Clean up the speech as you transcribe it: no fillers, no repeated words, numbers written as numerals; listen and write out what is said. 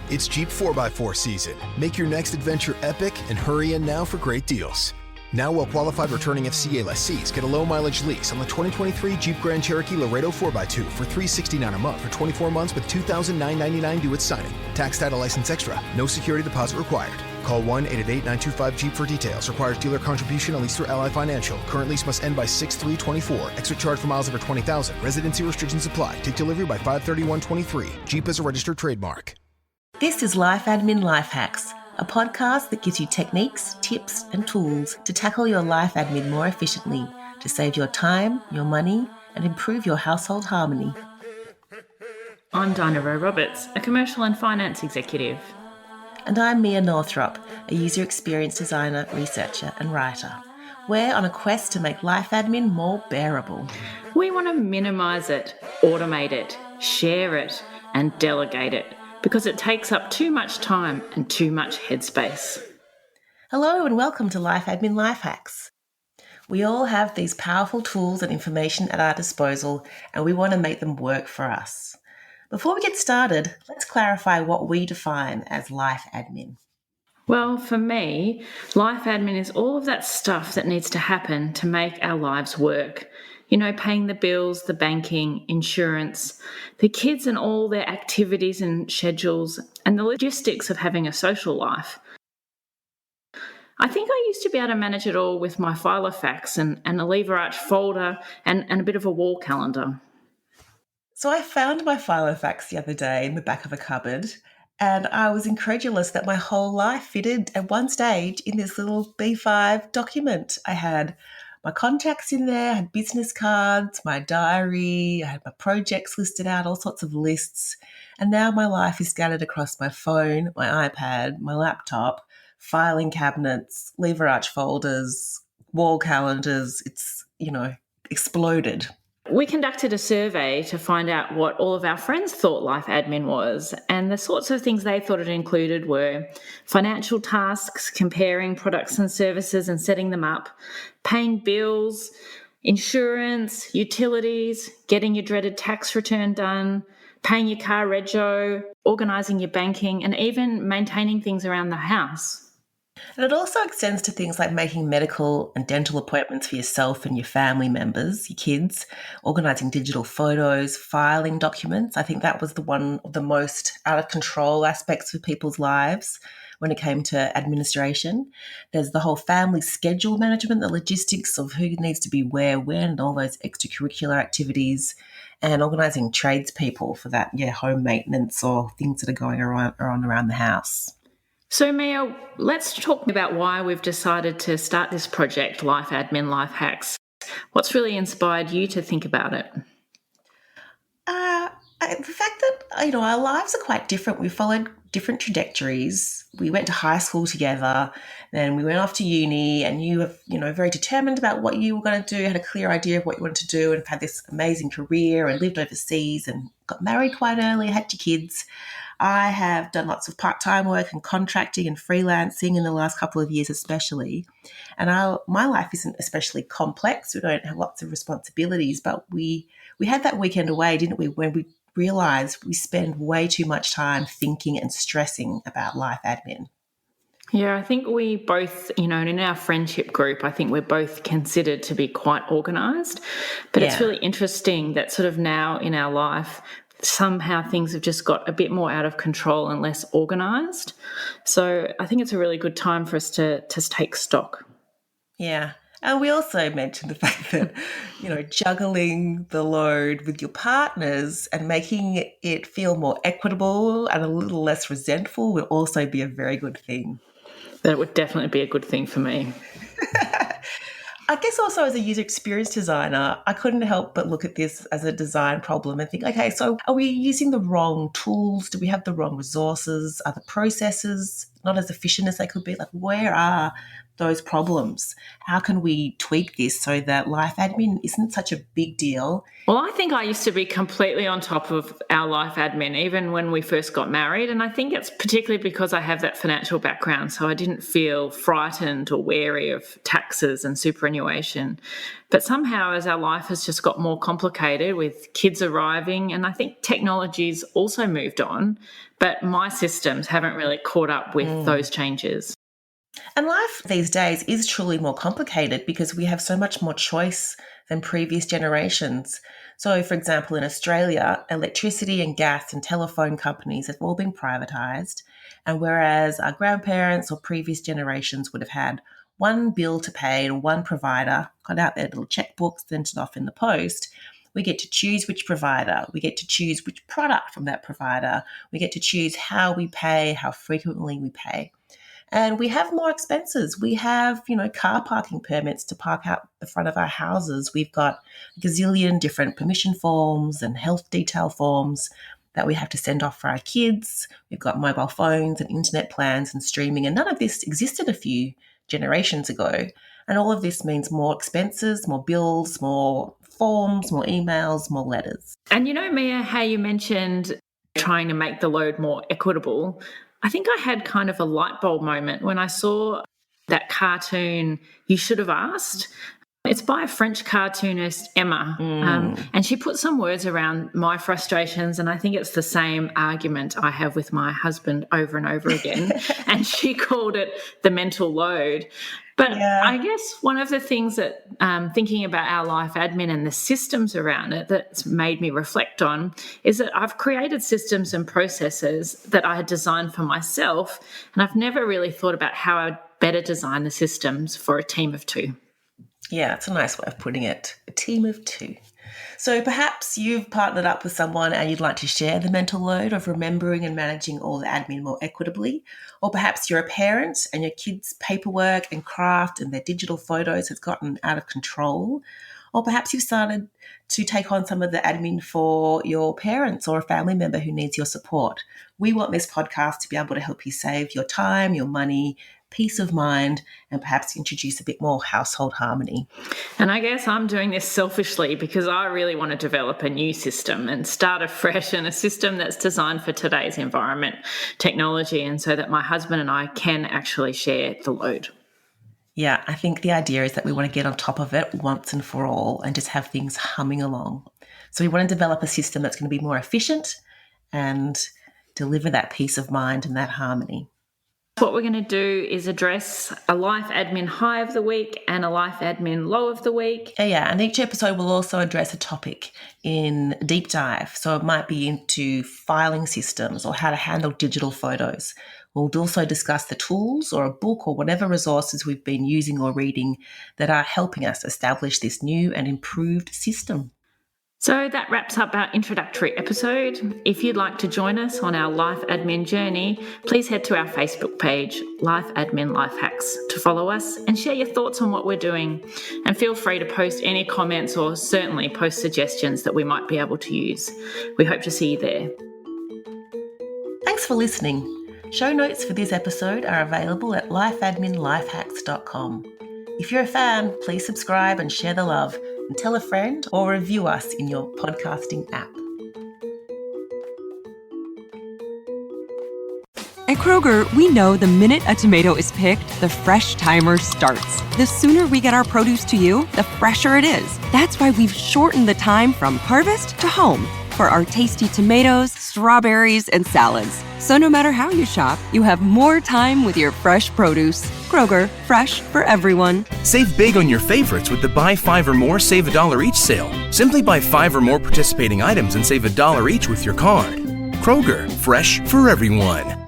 It's Jeep 4x4 season. Make your next adventure epic and hurry in now for great deals. Now, while qualified returning FCA lessees get a low-mileage lease on the 2023 Jeep Grand Cherokee Laredo 4x2 for $369 a month for 24 months with $2,999 due at signing. Tax, title, license extra. No security deposit required. Call 1-888-925-JEEP for details. Requires dealer contribution on lease through Ally Financial. Current lease must end by 6/3/24. Extra charge for miles over 20,000. Residency restrictions apply. Take delivery by 5/31/23. Jeep is a registered trademark. This is Life Admin Life Hacks, a podcast that gives you techniques, tips, and tools to tackle your life admin more efficiently, to save your time, your money, and improve your household harmony. I'm Dinah Roberts, a commercial and finance executive. And I'm Mia Northrop, a user experience designer, researcher, and writer. We're on a quest to make life admin more bearable. We want to minimise it, automate it, share it, and delegate it, because it takes up too much time and too much headspace. Hello and welcome to Life Admin Life Hacks. We all have these powerful tools and information at our disposal, and we want to make them work for us. Before we get started, let's clarify what we define as life admin. Well, for me, life admin is all of that stuff that needs to happen to make our lives work. You know, paying the bills, the banking, insurance, the kids and all their activities and schedules, and the logistics of having a social life. I think I used to be able to manage it all with my Filofax and a lever arch folder and a bit of a wall calendar. So I found my Filofax the other day in the back of a cupboard, and I was incredulous that my whole life fitted at one stage in this little B5 document. I had my contacts in there, I had business cards, my diary, I had my projects listed out, all sorts of lists. And now my life is scattered across my phone, my iPad, my laptop, filing cabinets, lever arch folders, wall calendars. It's, exploded. We conducted a survey to find out what all of our friends thought life admin was, and the sorts of things they thought it included were financial tasks, comparing products and services and setting them up, paying bills, insurance, utilities, getting your dreaded tax return done, paying your car rego, organising your banking, and even maintaining things around the house. And it also extends to things like making medical and dental appointments for yourself and your family members, your kids, organising digital photos, filing documents. I think that was the one of the most out of control aspects of people's lives when it came to administration. There's the whole family schedule management, the logistics of who needs to be where, when, and all those extracurricular activities, and organising tradespeople for that, home maintenance or things that are going around the house. So Mia, let's talk about why we've decided to start this project, Life Admin Life Hacks. What's really inspired you to think about it? The fact that, our lives are quite different. We followed different trajectories. We went to high school together, then we went off to uni, and you were, very determined about what you were going to do, had a clear idea of what you wanted to do, and had this amazing career and lived overseas and got married quite early, had your kids. I have done lots of part-time work and contracting and freelancing in the last couple of years especially. And my life isn't especially complex. We don't have lots of responsibilities, but we had that weekend away, didn't we, when we realised we spend way too much time thinking and stressing about life admin. Yeah, I think we both, in our friendship group, I think we're both considered to be quite organised. But It's really interesting that sort of now in our life, somehow things have just got a bit more out of control and less organised. So I think it's a really good time for us to take stock. Yeah. And we also mentioned the fact that, juggling the load with your partners and making it feel more equitable and a little less resentful will also be a very good thing. That would definitely be a good thing for me. I guess also as a user experience designer, I couldn't help but look at this as a design problem and think, okay, so are we using the wrong tools? Do we have the wrong resources? Are the processes not as efficient as they could be? Like, where are those problems? How can we tweak this so that life admin isn't such a big deal? Well, I think I used to be completely on top of our life admin, even when we first got married. And I think it's particularly because I have that financial background, so I didn't feel frightened or wary of taxes and superannuation. But somehow, as our life has just got more complicated with kids arriving, and I think technology's also moved on, but my systems haven't really caught up with those changes. And life these days is truly more complicated because we have so much more choice than previous generations. So, for example, in Australia, electricity and gas and telephone companies have all been privatised. And whereas our grandparents or previous generations would have had one bill to pay to one provider, got out their little checkbooks, sent it off in the post, we get to choose which provider. We get to choose which product from that provider. We get to choose how we pay, how frequently we pay. And we have more expenses. We have, car parking permits to park out the front of our houses. We've got a gazillion different permission forms and health detail forms that we have to send off for our kids. We've got mobile phones and internet plans and streaming, and none of this existed a few generations ago. And all of this means more expenses, more bills, more forms, more emails, more letters. And Mia, how you mentioned trying to make the load more equitable, I think I had kind of a light bulb moment when I saw that cartoon, You Should Have Asked. It's by a French cartoonist, Emma, and she put some words around my frustrations, and I think it's the same argument I have with my husband over and over again, and she called it the mental load. But I guess one of the things that thinking about our life admin and the systems around it that's made me reflect on is that I've created systems and processes that I had designed for myself, and I've never really thought about how I'd better design the systems for a team of two. Yeah, it's a nice way of putting it. A team of two. So perhaps you've partnered up with someone and you'd like to share the mental load of remembering and managing all the admin more equitably. Or perhaps you're a parent and your kids' paperwork and craft and their digital photos has gotten out of control. Or perhaps you've started to take on some of the admin for your parents or a family member who needs your support. We want this podcast to be able to help you save your time, your money, peace of mind, and perhaps introduce a bit more household harmony. And I guess I'm doing this selfishly because I really want to develop a new system and start afresh in a system that's designed for today's environment, technology, and so that my husband and I can actually share the load. Yeah, I think the idea is that we want to get on top of it once and for all and just have things humming along. So we want to develop a system that's going to be more efficient and deliver that peace of mind and that harmony. What we're going to do is address a life admin high of the week and a life admin low of the week. Yeah, and each episode will also address a topic in deep dive. So it might be into filing systems or how to handle digital photos. We'll also discuss the tools or a book or whatever resources we've been using or reading that are helping us establish this new and improved system. So that wraps up our introductory episode. If you'd like to join us on our life admin journey, please head to our Facebook page, Life Admin Life Hacks, to follow us and share your thoughts on what we're doing. And feel free to post any comments or certainly post suggestions that we might be able to use. We hope to see you there. Thanks for listening. Show notes for this episode are available at lifeadminlifehacks.com. If you're a fan, please subscribe and share the love, and tell a friend or review us in your podcasting app. At Kroger, we know the minute a tomato is picked, the fresh timer starts. The sooner we get our produce to you, the fresher it is. That's why we've shortened the time from harvest to home for our tasty tomatoes, strawberries, and salads. So no matter how you shop, you have more time with your fresh produce. Kroger, fresh for everyone. Save big on your favorites with the Buy 5 or More, Save $1 each sale. Simply buy 5 or more participating items and save $1 each with your card. Kroger, fresh for everyone.